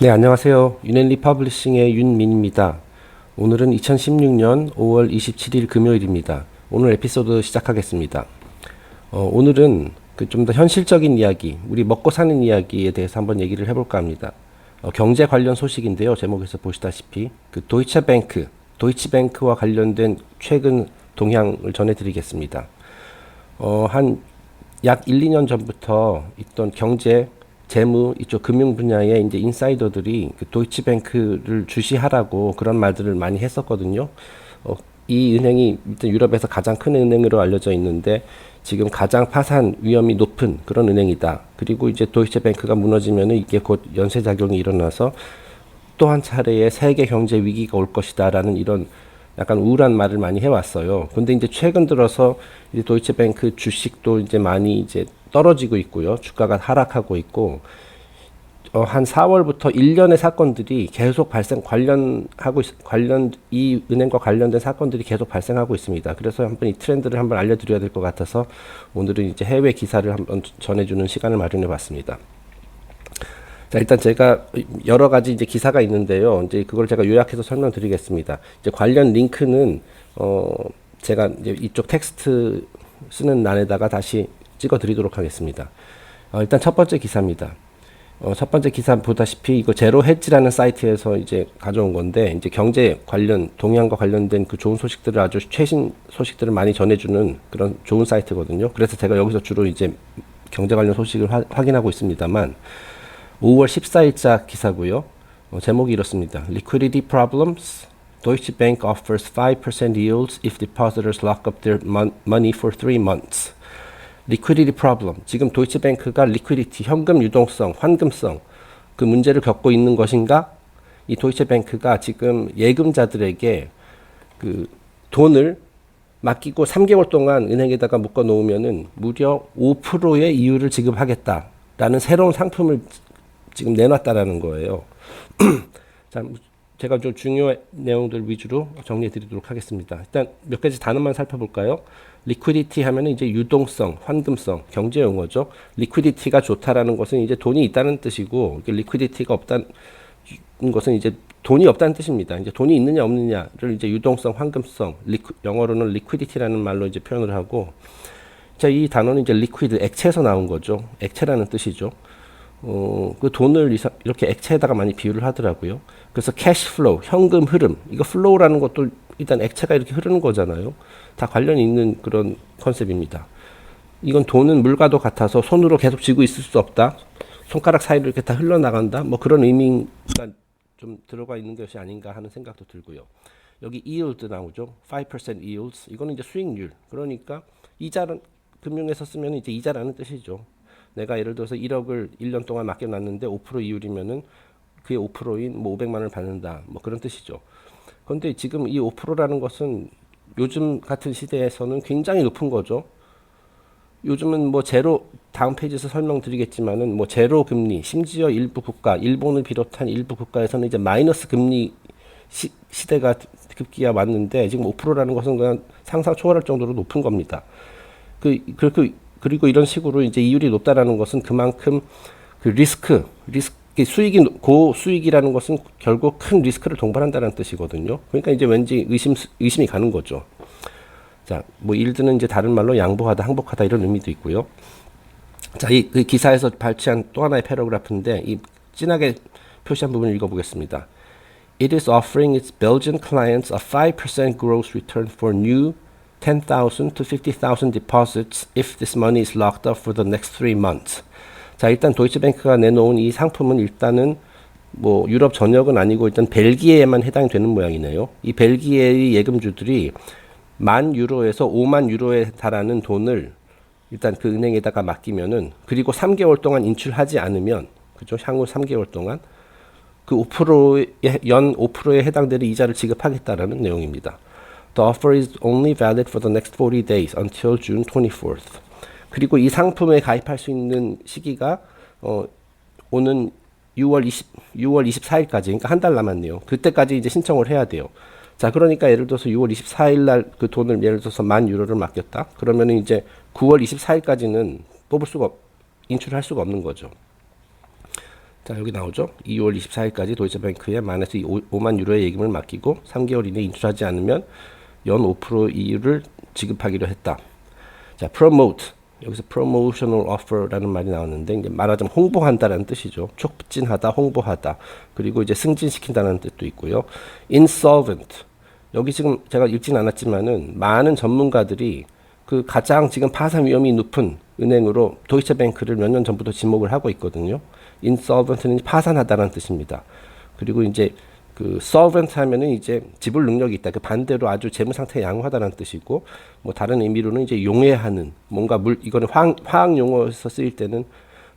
네, 안녕하세요. 윤앤리 퍼블리싱의 윤민입니다. 오늘은 2016년 5월 27일 금요일입니다. 오늘 에피소드 시작하겠습니다. 오늘은 좀 더 현실적인 이야기, 우리 먹고 사는 이야기에 대해서 한번 얘기를 해볼까 합니다. 경제 관련 소식인데요. 제목에서 보시다시피 도이치뱅크와 관련된 최근 동향을 전해드리겠습니다. 한 약 1, 2년 전부터 있던 경제 재무 이쪽 금융 분야의 이제 인사이더들이 도이치뱅크를 주시하라고 그런 말들을 많이 했었거든요. 이 은행이 일단 유럽에서 가장 큰 은행으로 알려져 있는데 지금 가장 파산 위험이 높은 그런 은행이다. 그리고 이제 도이치뱅크가 무너지면은 이게 곧 연쇄 작용이 일어나서 또 한 차례의 세계 경제 위기가 올 것이다라는 이런 약간 우울한 말을 많이 해왔어요. 근데 이제 최근 들어서 이제 도이치뱅크 주식도 이제 많이 이제 떨어지고 있고요. 주가가 하락하고 있고, 한 4월부터 일련의 사건들이 계속 이 은행과 관련된 사건들이 계속 발생하고 있습니다. 그래서 한번 이 트렌드를 한번 알려드려야 될 것 같아서 오늘은 이제 해외 기사를 한번 전해주는 시간을 마련해 봤습니다. 자, 일단 제가 여러 가지 이제 기사가 있는데요. 이제 그걸 제가 요약해서 설명드리겠습니다. 이제 관련 링크는 제가 이제 이쪽 텍스트 쓰는 란에다가 다시 찍어드리도록 하겠습니다. 일단 첫 번째 기사입니다. 첫 번째 기사 보다시피 이거 제로 헤지라는 사이트에서 이제 가져온 건데 이제 경제 관련 동향과 관련된 그 좋은 소식들을 아주 최신 소식들을 많이 전해주는 그런 좋은 사이트거든요. 그래서 제가 여기서 주로 이제 경제 관련 소식을 확인하고 있습니다만 5월 14일자 기사고요. 제목이 이렇습니다. Liquidity problems. Deutsche Bank offers 5% yields if depositors lock up their money for 3 months. 리퀴디티 프로블럼. 지금 도이치뱅크가 리퀴디티, 현금 유동성, 환금성 그 문제를 겪고 있는 것인가? 이 도이치뱅크가 지금 예금자들에게 그 돈을 맡기고 3개월 동안 은행에다가 묶어 놓으면은 무려 5%의 이율을 지급하겠다라는 새로운 상품을 지금 내놨다라는 거예요. 자, 제가 좀 중요한 내용들 위주로 정리해 드리도록 하겠습니다. 일단 몇 가지 단어만 살펴볼까요? 리퀴디티 하면 이제 유동성, 환금성, 경제 용어죠. 리퀴디티가 좋다라는 것은 이제 돈이 있다는 뜻이고, 리퀴디티가 없다는 것은 이제 돈이 없다는 뜻입니다. 이제 돈이 있느냐 없느냐를 이제 유동성, 환금성, 영어로는 리퀴디티라는 말로 이제 표현을 하고, 자, 이 단어는 이제 리퀴드, 액체에서 나온 거죠. 액체라는 뜻이죠. 그 돈을 이렇게 액체에다가 많이 비유를 하더라고요. 그래서 캐시 플로우, 현금 흐름. 이거 플로우라는 것도 일단 액체가 이렇게 흐르는 거잖아요. 다 관련이 있는 그런 컨셉입니다. 이건 돈은 물과도 같아서 손으로 계속 쥐고 있을 수 없다. 손가락 사이로 이렇게 다 흘러나간다. 뭐 그런 의미가 좀 들어가 있는 것이 아닌가 하는 생각도 들고요. 여기 yield 나오죠. 5% yields. 이거는 이제 수익률. 그러니까 이자는 금융에서 쓰면 이제 이자라는 뜻이죠. 내가 예를 들어서 1억을 1년 동안 맡겨놨는데 5% 이율이면은 그게 5%인 뭐 500만 원을 받는다. 뭐 그런 뜻이죠. 그런데 지금 이 5%라는 것은 요즘 같은 시대에서는 굉장히 높은 거죠. 요즘은 뭐 제로, 다음 페이지에서 설명드리겠지만은 뭐 제로 금리, 심지어 일부 국가, 일본을 비롯한 일부 국가에서는 이제 마이너스 금리 시대가 급기야 왔는데 지금 5%라는 것은 그냥 상상 초월할 정도로 높은 겁니다. 그리고 이런 식으로 이제 이율이 높다라는 것은 그만큼 그 리스크 수익이 고수익이라는 것은 결국 큰 리스크를 동반한다는 뜻이거든요. 그러니까 이제 왠지 의심이 가는 거죠. 자, 뭐 일드는 이제 다른 말로 양보하다, 항복하다 이런 의미도 있고요. 자, 그 기사에서 발췌한 또 하나의 패러그래프인데 이 진하게 표시한 부분을 읽어보겠습니다. It is offering its Belgian clients a 5% gross return for new 10,000 to 50,000 deposits if this money is locked up for the next 3 months. 자, 일단 도이치뱅크가 내놓은 이 상품은 일단은 뭐 유럽 전역은 아니고 일단 벨기에에만 해당이 되는 모양이네요. 이 벨기에의 예금주들이 10,000유로에서 50,000유로에 달하는 돈을 일단 그 은행에다가 맡기면은 그리고 3개월 동안 인출하지 않으면 그죠? 향후 3개월 동안 그 5%의 연 5%에 해당되는 이자를 지급하겠다라는 내용입니다. The offer is only valid for the next 40 days until June 24th. 그리고 이 상품에 가입할 수 있는 시기가 오는 6월 24일까지, 그러니까 한 달 남았네요. 그때까지 이제 신청을 해야 돼요. 자, 그러니까 예를 들어서 6월 24일 날 그 돈을 예를 들어서 10,000유로를 맡겼다. 그러면은 이제 9월 24일까지는 인출할 수가 없는 거죠. 자, 여기 나오죠. 2월 24일까지 도이체뱅크에 만에서 5만 유로의 예금을 맡기고 3개월 이내에 인출하지 않으면 연 5% 이율을 지급하기로 했다. 자, promote. 여기서 promotional offer라는 말이 나왔는데 이제 말하자면 홍보한다라는 뜻이죠. 촉진하다, 홍보하다. 그리고 이제 승진시킨다는 뜻도 있고요. insolvent. 여기 지금 제가 읽진 않았지만은 많은 전문가들이 그 가장 지금 파산 위험이 높은 은행으로 도이체뱅크를 몇 년 전부터 지목을 하고 있거든요. insolvent는 파산하다라는 뜻입니다. 그리고 이제 그 solvent 하면은 이제 지불 능력이 있다. 그 반대로 아주 재무 상태가 양호하다는 뜻이고, 뭐 다른 의미로는 이제 용해하는 뭔가 이거는 화학 용어에서 쓰일 때는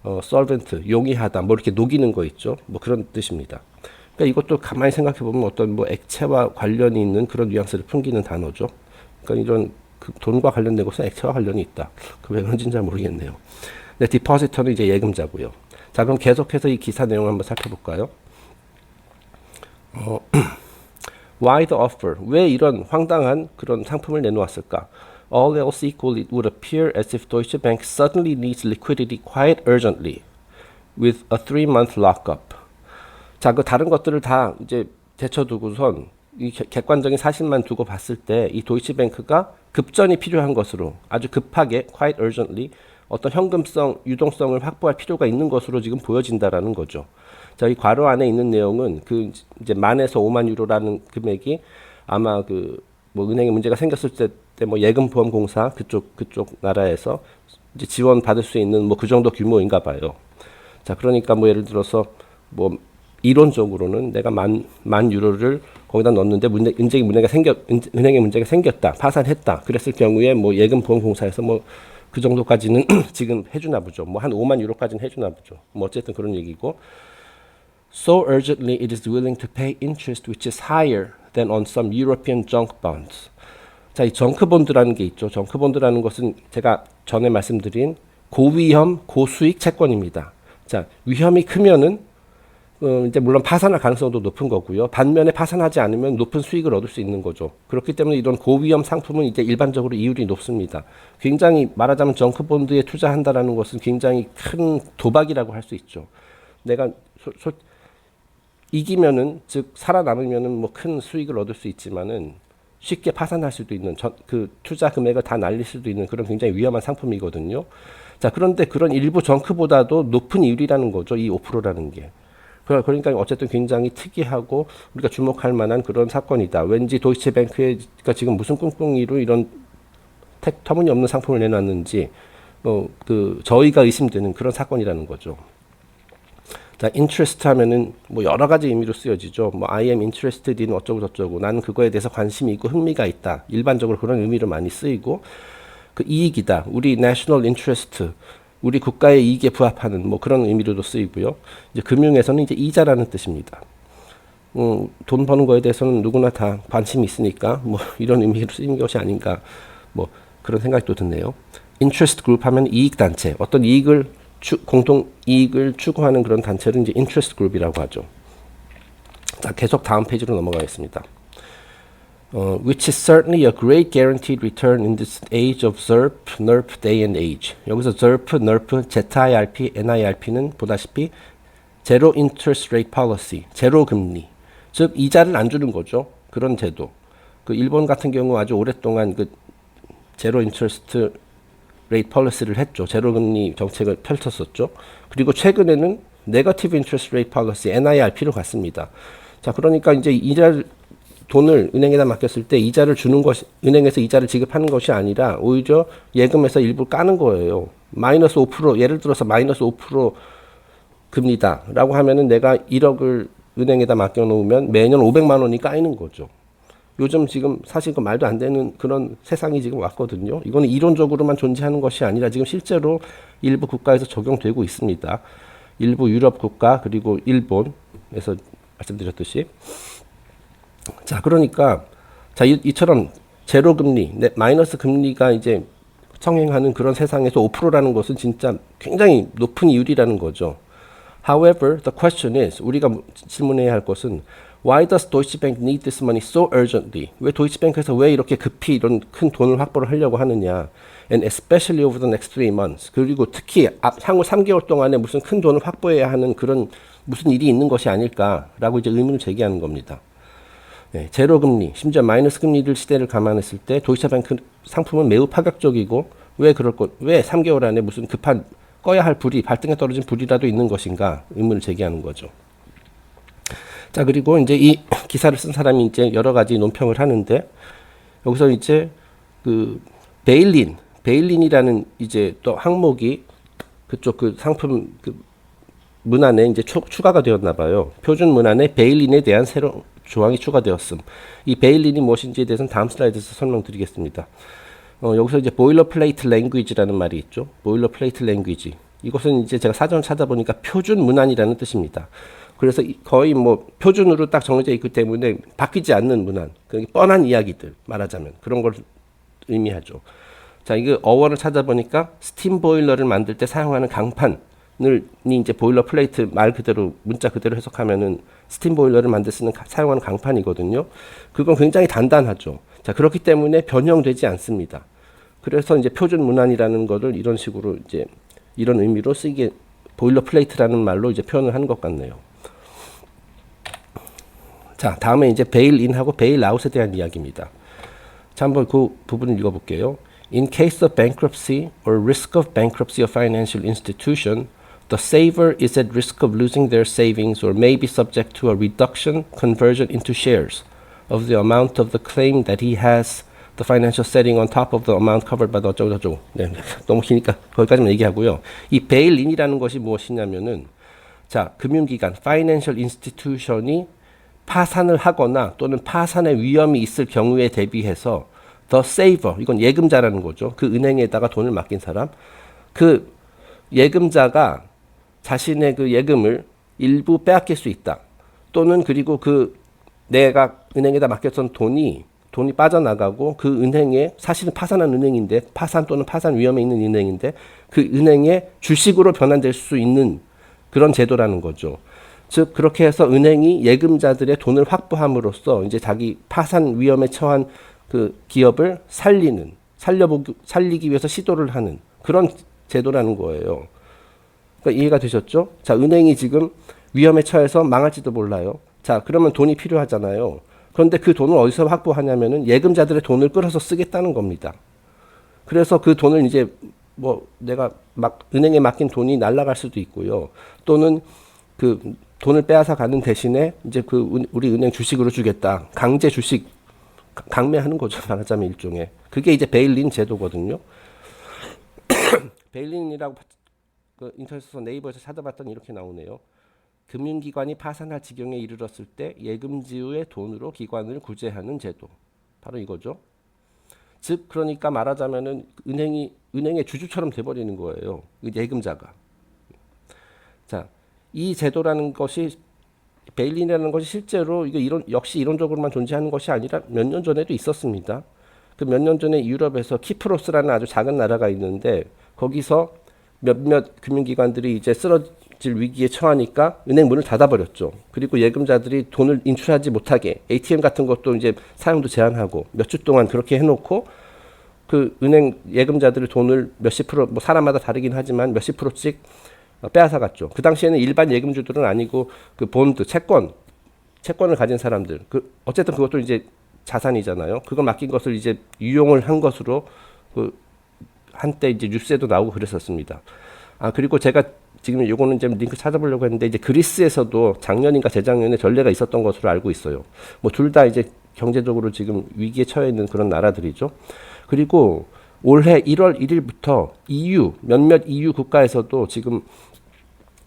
solvent 용이하다, 뭐 이렇게 녹이는 거 있죠. 뭐 그런 뜻입니다. 그러니까 이것도 가만히 생각해 보면 어떤 뭐 액체와 관련이 있는 그런 뉘앙스를 풍기는 단어죠. 그러니까 이런 그 돈과 관련된 것은 액체와 관련이 있다. 그 왜 그런지는 잘 모르겠네요. 네, 디포지터는 이제 예금자고요. 자, 그럼 계속해서 이 기사 내용을 한번 살펴볼까요? Why the offer? 왜 이런 황당한 그런 상품을 내놓았을까? All else equal, it would appear as if Deutsche Bank suddenly needs liquidity quite urgently, with a 3-month lockup. 자, 그 다른 것들을 다 이제 제쳐두고선 이 객관적인 사실만 두고 봤을 때 이 도이치뱅크가 급전이 필요한 것으로 아주 급하게 quite urgently 어떤 현금성, 유동성을 확보할 필요가 있는 것으로 지금 보여진다라는 거죠. 자, 이 괄호 안에 있는 내용은 그 이제 만에서 5만 유로라는 금액이 아마 그 뭐 은행에 문제가 생겼을 때 뭐 예금보험공사 그쪽 나라에서 이제 지원 받을 수 있는 뭐 그 정도 규모인가 봐요. 자, 그러니까 뭐 예를 들어서 뭐 이론적으로는 내가 만 유로를 거기다 넣었는데 은행에 문제가 생겼다, 파산했다. 그랬을 경우에 뭐 예금보험공사에서 뭐 그 정도까지는 지금 해주나 보죠. 뭐 한 5만 유로까지는 해주나 보죠. 뭐 어쨌든 그런 얘기고. So urgently it is willing to pay interest which is higher than on some European junk bonds. 자, 이 정크본드라는 게 있죠. 정크본드라는 것은 제가 전에 말씀드린 고위험, 고수익 채권입니다. 자, 위험이 크면은 이제 물론 파산할 가능성도 높은 거고요. 반면에 파산하지 않으면 높은 수익을 얻을 수 있는 거죠. 그렇기 때문에 이런 고위험 상품은 이제 일반적으로 이율이 높습니다. 굉장히 말하자면 정크본드에 투자한다라는 것은 굉장히 큰 도박이라고 할 수 있죠. 내가 이기면은 즉 살아남으면은 뭐 큰 수익을 얻을 수 있지만은 쉽게 파산할 수도 있는 그 투자 금액을 다 날릴 수도 있는 그런 굉장히 위험한 상품이거든요. 자, 그런데 그런 일부 정크보다도 높은 이율이라는 거죠. 이 5%라는 게. 그러니까 어쨌든 굉장히 특이하고 우리가 주목할 만한 그런 사건이다. 왠지 도이체뱅크가 지금 무슨 꿍꿍이로 이런 터무니없는 상품을 내놨는지 저희가 의심되는 그런 사건이라는 거죠. 자, interest 하면은 뭐 여러 가지 의미로 쓰여지죠. 뭐 I am interested in 어쩌고 저쩌고, 나는 그거에 대해서 관심이 있고 흥미가 있다. 일반적으로 그런 의미로 많이 쓰이고, 그 이익이다. 우리 national interest, 우리 국가의 이익에 부합하는 뭐 그런 의미로도 쓰이고요. 이제 금융에서는 이제 이자라는 뜻입니다. 돈 버는 거에 대해서는 누구나 다 관심이 있으니까 뭐 이런 의미로 쓰이는 것이 아닌가, 뭐 그런 생각도 드네요. interest group 하면 이익 단체, 어떤 이익을 공동 이익을 추구하는 그런 단체를 이제 interest group이라고 하죠. 자, 계속 다음 페이지로 넘어가겠습니다. Which is certainly a great guaranteed return in this age of ZERP, NERP, day and age. 여기서 ZERP, NERP, ZIRP, NIRP는 보다시피 Zero Interest Rate Policy, 제로 금리, 즉 이자를 안 주는 거죠. 그런 제도. 그 일본 같은 경우 아주 오랫동안 그 제로 인터레스트 레이트 폴리시를 했죠. 제로 금리 정책을 펼쳤었죠. 그리고 최근에는 네거티브 인터레스트 레이트 폴리시, NIRP로 갔습니다. 자, 그러니까 이제 돈을 은행에다 맡겼을 때 이자를 주는 것이, 은행에서 이자를 지급하는 것이 아니라 오히려 예금에서 일부 까는 거예요. 마이너스 5%, 예를 들어서 마이너스 5% 금리다 라고 하면은 내가 1억을 은행에다 맡겨놓으면 매년 500만 원이 까이는 거죠. 요즘 지금 사실 그 말도 안 되는 그런 세상이 지금 왔거든요. 이거는 이론적으로만 존재하는 것이 아니라 지금 실제로 일부 국가에서 적용되고 있습니다. 일부 유럽 국가 그리고 일본에서 말씀드렸듯이. 자, 그러니까 자, 이처럼 제로 금리, 마이너스 금리가 이제 성행하는 그런 세상에서 5%라는 것은 진짜 굉장히 높은 이율이라는 거죠. However, the question is, 우리가 질문해야 할 것은 Why does Deutsche Bank need this money so urgently? 왜 도이치뱅크에서 왜 이렇게 급히 이런 큰 돈을 확보를 하려고 하느냐? And especially over the next 3 months. 그리고 특히 향후 3개월 동안에 무슨 큰 돈을 확보해야 하는 그런 무슨 일이 있는 것이 아닐까라고 이제 의문을 제기하는 겁니다. 네, 제로 금리, 심지어 마이너스 금리를 시대를 감안했을 때 도이치뱅크 상품은 매우 파격적이고 왜 3개월 안에 무슨 급한 꺼야 할 불이 발등에 떨어진 불이라도 있는 것인가 의문을 제기하는 거죠. 자, 그리고 이제 이 기사를 쓴 사람이 이제 여러 가지 논평을 하는데 여기서 이제 그 베일린이라는 이제 또 항목이 그쪽 그 상품 그 문안에 이제 추가가 되었나 봐요. 표준 문안에 베일린에 대한 새로운 조항이 추가되었음. 이 베일린이 무엇인지에 대해서는 다음 슬라이드에서 설명드리겠습니다. 여기서 이제 보일러 플레이트 랭귀지라는 말이 있죠. 보일러 플레이트 랭귀지. 이것은 이제 제가 사전을 찾아보니까 표준 문안이라는 뜻입니다. 그래서 거의 뭐 표준으로 딱 정해져 있기 때문에 바뀌지 않는 문안. 뻔한 이야기들 말하자면 그런 걸 의미하죠. 자, 이거 어원을 찾아보니까 스팀 보일러를 만들 때 사용하는 강판을 이제 보일러 플레이트 말 그대로 문자 그대로 해석하면은 스팀 보일러를 만들 쓰는 사용하는 강판이거든요. 그건 굉장히 단단하죠. 자, 그렇기 때문에 변형되지 않습니다. 그래서 이제 표준 문안이라는 거를 이런 식으로 이제 이런 의미로 쓰게 보일러 플레이트라는 말로 이제 표현을 한 것 같네요. 자, 다음에 이제 베일인하고 베일아웃에 대한 이야기입니다. 자, 한번 그 부분을 읽어볼게요. In case of bankruptcy or risk of bankruptcy of financial institution, the saver is at risk of losing their savings or may be subject to a reduction, conversion into shares of the amount of the claim that he has, the financial setting on top of the amount covered by the 어쩌고저쩌고. 네, 너무 기니까 거기까지만 얘기하고요. 이 베일인이라는 것이 무엇이냐면은 자, 금융기관, financial institution이 파산을 하거나 또는 파산의 위험이 있을 경우에 대비해서 the saver, 이건 예금자라는 거죠. 그 은행에다가 돈을 맡긴 사람. 그 예금자가 자신의 그 예금을 일부 빼앗길 수 있다. 또는 그리고 그 내가 은행에다 맡겼던 돈이 빠져나가고 그 은행에 사실은 파산한 은행인데 파산 또는 파산 위험에 있는 은행인데 그 은행의 주식으로 변환될 수 있는 그런 제도라는 거죠. 즉 그렇게 해서 은행이 예금자들의 돈을 확보함으로써 이제 자기 파산 위험에 처한 그 기업을 살리기 위해서 시도를 하는 그런 제도라는 거예요. 그러니까 이해가 되셨죠? 자, 은행이 지금 위험에 처해서 망할지도 몰라요. 자, 그러면 돈이 필요하잖아요. 그런데 그 돈을 어디서 확보하냐면은 예금자들의 돈을 끌어서 쓰겠다는 겁니다. 그래서 그 돈을 이제 뭐 내가 은행에 맡긴 돈이 날아갈 수도 있고요. 또는 그 돈을 빼앗아 가는 대신에 이제 그 우리 은행 주식으로 주겠다. 강제 주식 강매하는 거죠. 말하자면 일종의. 그게 이제 베일린 제도거든요. 베일린이라고 그 인터넷에서 네이버에서 찾아봤더니 이렇게 나오네요. 금융기관이 파산할 지경에 이르렀을 때 예금지의 돈으로 기관을 구제하는 제도. 바로 이거죠. 즉 그러니까 말하자면은 은행의 주주처럼 돼버리는 거예요. 예금자가. 자, 이 제도라는 것이 베일린이라는 것이 실제로 역시 이론적으로만 존재하는 것이 아니라 몇 년 전에도 있었습니다. 그 몇 년 전에 유럽에서 키프로스라는 아주 작은 나라가 있는데 거기서 몇몇 금융기관들이 이제 쓰러질 위기에 처하니까 은행 문을 닫아버렸죠. 그리고 예금자들이 돈을 인출하지 못하게 ATM 같은 것도 이제 사용도 제한하고 몇 주 동안 그렇게 해놓고 그 은행 예금자들의 돈을 몇십 프로, 뭐 사람마다 다르긴 하지만 몇십 프로씩 빼앗아 갔죠. 그 당시에는 일반 예금주들은 아니고 그 본드, 채권을 가진 사람들, 어쨌든 그것도 이제 자산이잖아요. 그걸 맡긴 것을 이제 유용을 한 것으로 한때 이제 뉴스에도 나오고 그랬었습니다. 아, 그리고 제가 지금 요거는 좀 링크 찾아보려고 했는데 이제 그리스에서도 작년인가 재작년에 전례가 있었던 것으로 알고 있어요. 뭐 둘 다 이제 경제적으로 지금 위기에 처해 있는 그런 나라들이죠. 그리고 올해 1월 1일부터 몇몇 EU 국가에서도 지금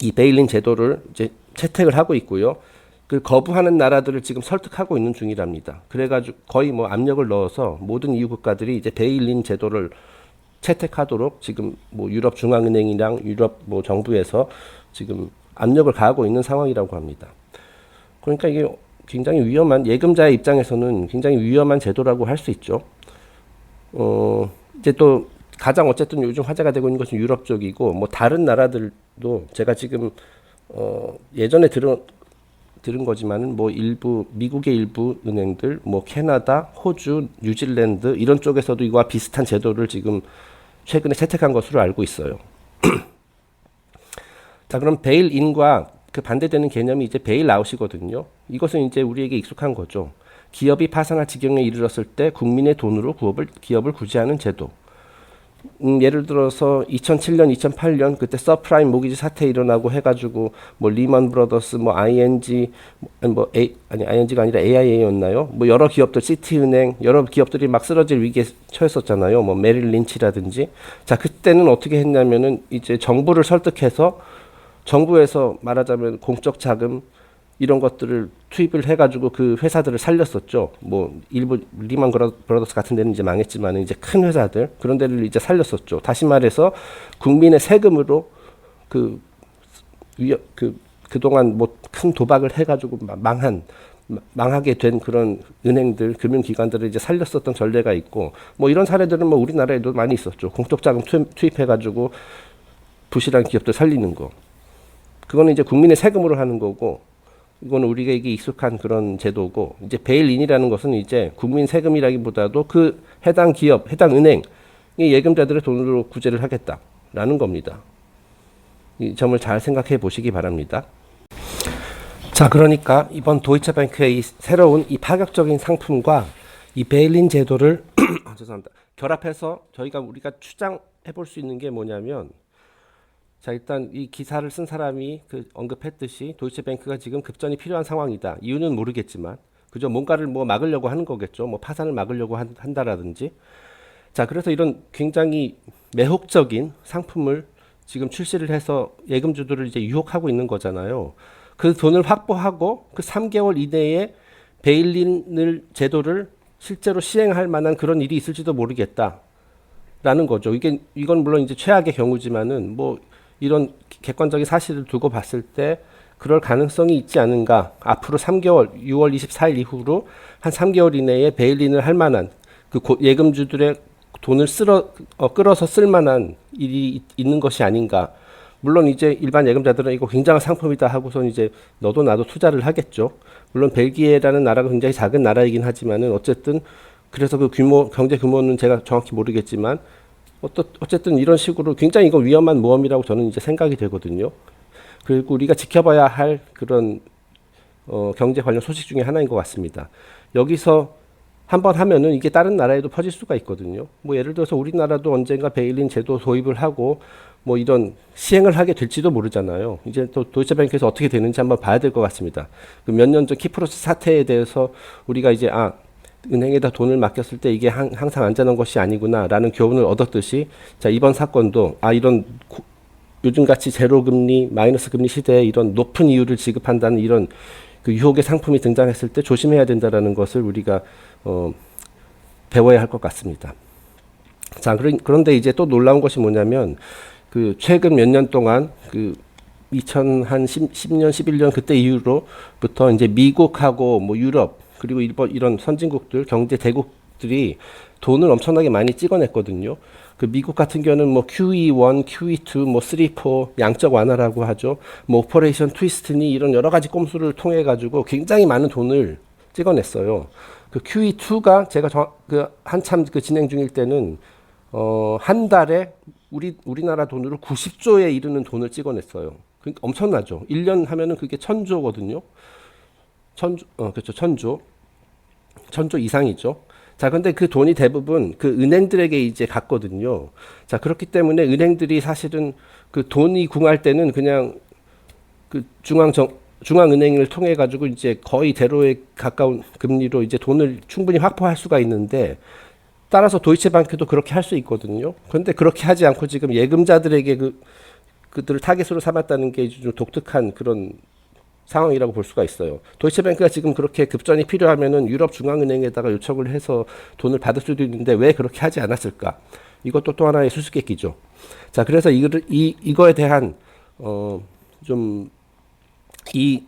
이 베일린 제도를 이제 채택을 하고 있고요. 그 거부하는 나라들을 지금 설득하고 있는 중이랍니다. 그래가지고 거의 뭐 압력을 넣어서 모든 EU 국가들이 이제 베일린 제도를 채택하도록 지금 뭐 유럽 중앙은행이랑 유럽 뭐 정부에서 지금 압력을 가하고 있는 상황이라고 합니다. 그러니까 이게 굉장히 위험한, 예금자의 입장에서는 굉장히 위험한 제도라고 할 수 있죠. 이제 또 가장 어쨌든 요즘 화제가 되고 있는 것은 유럽 쪽이고 뭐 다른 나라들도 제가 지금 예전에 들은 거지만은 뭐 일부 미국의 일부 은행들, 뭐 캐나다, 호주, 뉴질랜드 이런 쪽에서도 이거와 비슷한 제도를 지금 최근에 채택한 것으로 알고 있어요. 자, 그럼 베일인과 그 반대되는 개념이 이제 베일아웃이거든요. 이것은 이제 우리에게 익숙한 거죠. 기업이 파산할 지경에 이르렀을 때 국민의 돈으로 기업을 구제하는 제도. 예를 들어서 2007년, 2008년 그때 서프라임 모기지 사태 일어나고 해가지고 뭐 리먼 브러더스, 뭐 ING, ING가 아니라 AIA였나요? 뭐 여러 기업들, 시티은행 여러 기업들이 막 쓰러질 위기에 처했었잖아요. 뭐 메릴 린치라든지. 자, 그때는 어떻게 했냐면은 이제 정부를 설득해서 정부에서 말하자면 공적 자금 이런 것들을 투입을 해가지고 그 회사들을 살렸었죠. 뭐 일부 리만 브라더스 같은 데는 이제 망했지만 이제 큰 회사들 그런 데를 이제 살렸었죠. 다시 말해서 국민의 세금으로 그동안 뭐 큰 도박을 해가지고 망하게 된 그런 은행들, 금융기관들을 이제 살렸었던 전례가 있고, 뭐 이런 사례들은 뭐 우리나라에도 많이 있었죠. 공적 자금 투입해가지고 부실한 기업들 살리는 거. 그거는 이제 국민의 세금으로 하는 거고, 이거는 우리에게 익숙한 그런 제도고, 이제 베일인이라는 것은 이제 국민 세금이라기보다도 그 해당 기업, 해당 은행이 예금자들의 돈으로 구제를 하겠다라는 겁니다. 이 점을 잘 생각해 보시기 바랍니다. 자, 그러니까 이번 도이체뱅크의 이 새로운 이 파격적인 상품과 이 베일린 제도를 죄송합니다. 결합해서 우리가 추정해 볼 수 있는 게 뭐냐면, 자, 일단 이 기사를 쓴 사람이 언급했듯이 도이체뱅크가 지금 급전이 필요한 상황이다. 이유는 모르겠지만, 그죠? 뭔가를 뭐 막으려고 하는 거겠죠. 뭐 파산을 막으려고 한다라든지. 자, 그래서 이런 굉장히 매혹적인 상품을 지금 출시를 해서 예금주들을 이제 유혹하고 있는 거잖아요. 그 돈을 확보하고 그 3개월 이내에 베일린 제도를 실제로 시행할 만한 그런 일이 있을지도 모르겠다라는 거죠. 이건 물론 이제 최악의 경우지만은 뭐 이런 객관적인 사실을 두고 봤을 때 그럴 가능성이 있지 않은가. 앞으로 3개월, 6월 24일 이후로 한 3개월 이내에 베일린을 할 만한 그 예금주들의 돈을 끌어서 쓸 만한 일이 있는 것이 아닌가. 물론 이제 일반 예금자들은 이거 굉장한 상품이다 하고선 이제 너도 나도 투자를 하겠죠. 물론 벨기에라는 나라가 굉장히 작은 나라이긴 하지만은 어쨌든 그래서 그 경제 규모는 제가 정확히 모르겠지만 어쨌든 이런 식으로 굉장히 이거 위험한 모험이라고 저는 이제 생각이 되거든요. 그리고 우리가 지켜봐야 할 그런 경제 관련 소식 중에 하나인 것 같습니다. 여기서 한번 하면은 이게 다른 나라에도 퍼질 수가 있거든요. 뭐 예를 들어서 우리나라도 언젠가 베일린 제도 도입을 하고 뭐 이런 시행을 하게 될지도 모르잖아요. 이제 또 도이체뱅크에서 어떻게 되는지 한번 봐야 될 것 같습니다. 그 몇 년 전 키프로스 사태에 대해서 우리가 이제 은행에다 돈을 맡겼을 때 이게 항상 안전한 것이 아니구나라는 교훈을 얻었듯이, 자, 이번 사건도 이런 요즘같이 제로금리, 마이너스 금리 시대에 이런 높은 이율을 지급한다는 이런 그 유혹의 상품이 등장했을 때 조심해야 된다라는 것을 우리가 배워야 할 것 같습니다. 자, 그런데 이제 또 놀라운 것이 뭐냐면 그 최근 몇 년 동안 그 2010년, 11년 그때 이후로부터 이제 미국하고 뭐 유럽 그리고 일본 이런 선진국들 경제 대국들이 돈을 엄청나게 많이 찍어냈거든요. 그 미국 같은 경우는 뭐 QE1, QE2, 뭐 3, 4 양적 완화라고 하죠. 뭐 오퍼레이션 트위스트니 이런 여러 가지 꼼수를 통해 가지고 굉장히 많은 돈을 찍어냈어요. 그 QE2가 제가 한참 진행 중일 때는 한 달에 우리나라 돈으로 90조에 이르는 돈을 찍어냈어요. 그러니까 엄청나죠. 1년 하면은 그게 1000조거든요. 그렇죠. 1000조 이상이죠. 자, 근데 그 돈이 대부분 그 은행들에게 이제 갔거든요. 자, 그렇기 때문에 은행들이 사실은 그 돈이 궁할 때는 그냥 그 중앙은행을 통해 가지고 이제 거의 제로에 가까운 금리로 이제 돈을 충분히 확보할 수가 있는데, 따라서 도이체뱅크도 그렇게 할 수 있거든요. 그런데 그렇게 하지 않고 지금 예금자들에게 그들을 타겟으로 삼았다는 게 좀 독특한 그런 상황이라고 볼 수가 있어요. 도이체뱅크가 지금 그렇게 급전이 필요하면은 유럽 중앙은행에다가 요청을 해서 돈을 받을 수도 있는데 왜 그렇게 하지 않았을까? 이것도 또 하나의 수수께끼죠. 자, 그래서 이거에 대한 이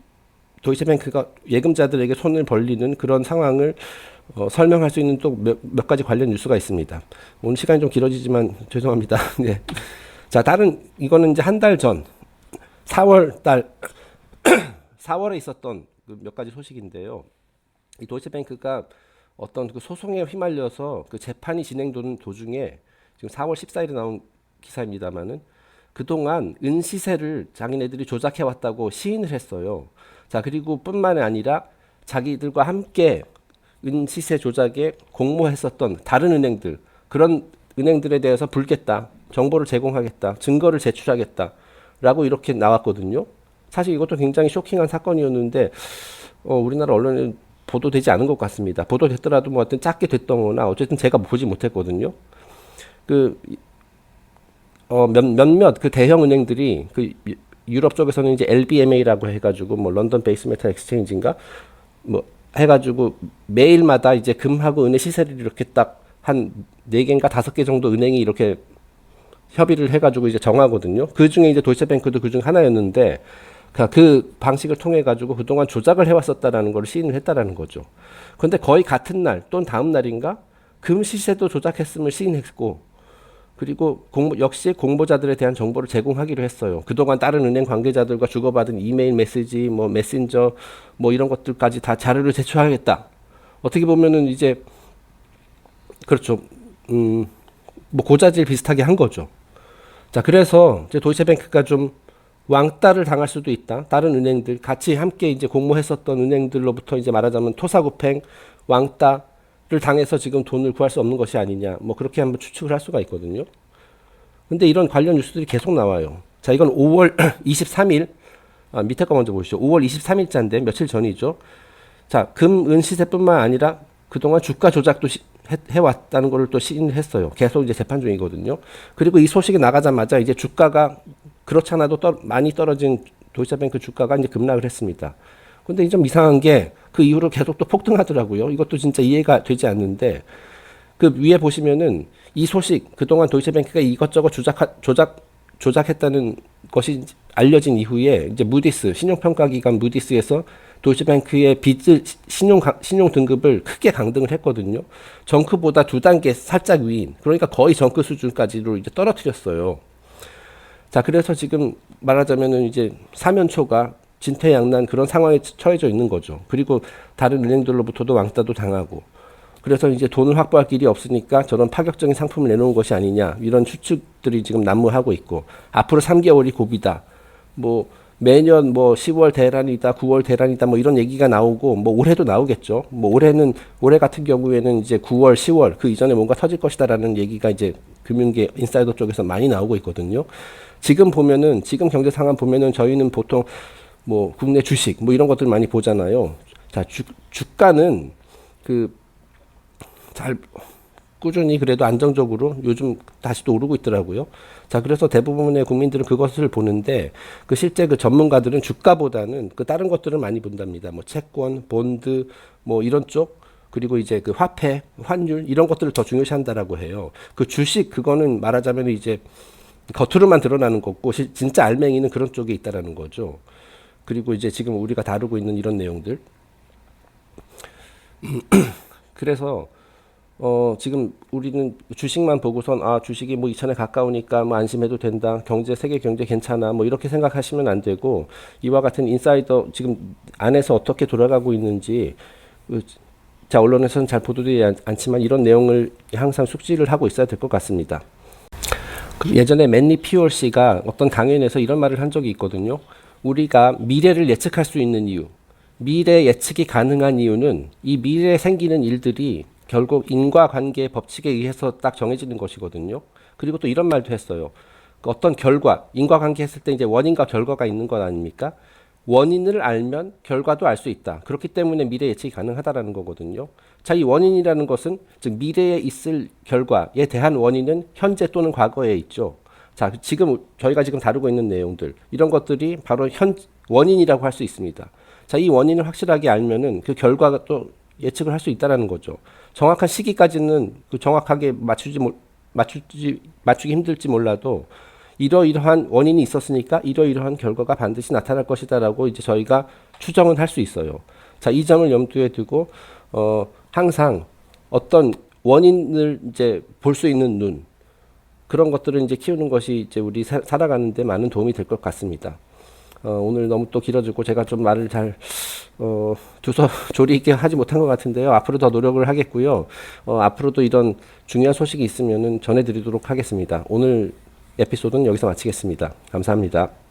도이체뱅크가 예금자들에게 손을 벌리는 그런 상황을 설명할 수 있는 또 몇 가지 관련 뉴스가 있습니다. 오늘 시간이 좀 길어지지만 죄송합니다. 네. 자, 이거는 이제 한 달 전 4월에 있었던 몇 가지 소식인데요. 이 도이체뱅크가 어떤 그 소송에 휘말려서 그 재판이 진행되는 도중에 지금 4월 14일에 나온 기사입니다만은 그동안 은 시세를 자기네들이 조작해 왔다고 시인을 했어요. 자, 그리고 뿐만 아니라 자기들과 함께 은 시세 조작에 공모했었던 다른 은행들, 그런 은행들에 대해서 불겠다, 정보를 제공하겠다, 증거를 제출하겠다라고 이렇게 나왔거든요. 사실 이것도 굉장히 쇼킹한 사건이었는데 우리나라 언론에 보도되지 않은 것 같습니다. 보도됐더라도 뭐 어떤 작게 됐던거나 어쨌든 제가 보지 못했거든요. 그 몇몇 그 대형 은행들이 그 유럽 쪽에서는 이제 LBMA라고 해가지고 뭐 런던 베이스 메탈 엑스체인지인가 뭐 해가지고 매일마다 이제 금하고 은의 시세를 이렇게 딱 한 4개인가 5개 정도 은행이 이렇게 협의를 해가지고 이제 정하거든요. 그 중에 이제 도이체뱅크도 그 중 하나였는데 그 방식을 통해 가지고 그동안 조작을 해왔었다라는 걸 시인을 했다라는 거죠. 그런데 거의 같은 날 또는 다음 날인가 금 시세도 조작했음을 시인했고, 그리고 역시 공모자들에 대한 정보를 제공하기로 했어요. 그동안 다른 은행 관계자들과 주고받은 이메일 메시지, 뭐 메신저, 뭐 이런 것들까지 다 자료를 제출하겠다. 어떻게 보면은 이제 그렇죠. 뭐 고자질 비슷하게 한 거죠. 자, 그래서 이제 도이체뱅크가 좀 왕따를 당할 수도 있다. 다른 은행들 같이 함께 이제 공모했었던 은행들로부터 이제 말하자면 토사구팽, 왕따를 당해서 지금 돈을 구할 수 없는 것이 아니냐. 뭐 그렇게 한번 추측을 할 수가 있거든요. 근데 이런 관련 뉴스들이 계속 나와요. 자, 이건 5월 23일 밑에 거 먼저 보시죠. 5월 23일자인데 며칠 전이죠. 자, 금, 은 시세뿐만 아니라 그동안 주가 조작도 해왔다는 걸 또 시인을 했어요. 계속 이제 재판 중이거든요. 그리고 이 소식이 나가자마자 이제 주가가 그렇지 않아도 많이 떨어진 도이체뱅크 주가가 이제 급락을 했습니다. 근데 좀 이상한 게 그 이후로 계속 또 폭등하더라고요. 이것도 진짜 이해가 되지 않는데, 그 위에 보시면은 이 소식, 그동안 도이체뱅크가 이것저것 조작했다는 것이 알려진 이후에 이제 무디스, 신용평가기관 무디스에서 도이체뱅크의 빚을 신용 등급을 크게 강등을 했거든요. 정크보다 2단계 살짝 위인, 그러니까 거의 정크 수준까지로 이제 떨어뜨렸어요. 자, 그래서 지금 말하자면은 이제 사면초가 진퇴양난 그런 상황에 처해져 있는 거죠. 그리고 다른 은행들로부터도 왕따도 당하고, 그래서 이제 돈을 확보할 길이 없으니까 저런 파격적인 상품을 내놓은 것이 아니냐, 이런 추측들이 지금 난무하고 있고, 앞으로 3개월이 고비다, 뭐 매년 뭐 10월 대란이다, 9월 대란이다, 뭐 이런 얘기가 나오고, 뭐 올해도 나오겠죠. 뭐 올해 같은 경우에는 이제 9월, 10월 그 이전에 뭔가 터질 것이다라는 얘기가 이제 금융계 인사이더 쪽에서 많이 나오고 있거든요. 지금 보면은, 지금 경제 상황 보면은 저희는 보통 뭐 국내 주식 뭐 이런 것들 많이 보잖아요. 자, 주가는 잘 꾸준히 그래도 안정적으로 요즘 다시 또 오르고 있더라고요. 자, 그래서 대부분의 국민들은 그것을 보는데, 실제 그 전문가들은 주가보다는 그 다른 것들을 많이 본답니다. 뭐 채권, 본드, 뭐 이런 쪽, 그리고 이제 그 화폐, 환율 이런 것들을 더 중요시한다라고 해요. 그 주식 그거는 말하자면 이제 겉으로만 드러나는 거고, 진짜 알맹이는 그런 쪽에 있다라는 거죠. 그리고 이제 지금 우리가 다루고 있는 이런 내용들. 그래서 지금 우리는 주식만 보고선 주식이 뭐 2천에 가까우니까 뭐 안심해도 된다, 세계 경제 괜찮아, 뭐 이렇게 생각하시면 안 되고, 이와 같은 인사이더 지금 안에서 어떻게 돌아가고 있는지, 자, 언론에서는 잘 보도되지 않지만 이런 내용을 항상 숙지를 하고 있어야 될 것 같습니다. 예전에 맨리 피올 씨가 어떤 강연에서 이런 말을 한 적이 있거든요. 우리가 미래를 예측할 수 있는 이유, 미래 예측이 가능한 이유는 이 미래에 생기는 일들이 결국 인과관계 법칙에 의해서 딱 정해지는 것이거든요. 그리고 또 이런 말도 했어요. 어떤 결과, 인과관계 했을 때 이제 원인과 결과가 있는 것 아닙니까? 원인을 알면 결과도 알 수 있다. 그렇기 때문에 미래 예측이 가능하다라는 거거든요. 자, 이 원인이라는 것은 즉 미래에 있을 결과에 대한 원인은 현재 또는 과거에 있죠. 자, 저희가 지금 다루고 있는 내용들, 이런 것들이 바로 원인이라고 할 수 있습니다. 자, 이 원인을 확실하게 알면은 그 결과가 또 예측을 할 수 있다라는 거죠. 정확한 시기까지는 정확하게 맞추기 힘들지 몰라도 이러이러한 원인이 있었으니까 이러이러한 결과가 반드시 나타날 것이다라고 이제 저희가 추정은 할 수 있어요. 자, 이 점을 염두에 두고 항상 어떤 원인을 이제 볼 수 있는 눈, 그런 것들을 이제 키우는 것이 이제 우리 살아가는데 많은 도움이 될 것 같습니다. 오늘 너무 또 길어지고 제가 좀 말을 잘 조리 있게 하지 못한 것 같은데요. 앞으로 더 노력을 하겠고요. 앞으로도 이런 중요한 소식이 있으면은 전해드리도록 하겠습니다. 오늘 에피소드는 여기서 마치겠습니다. 감사합니다.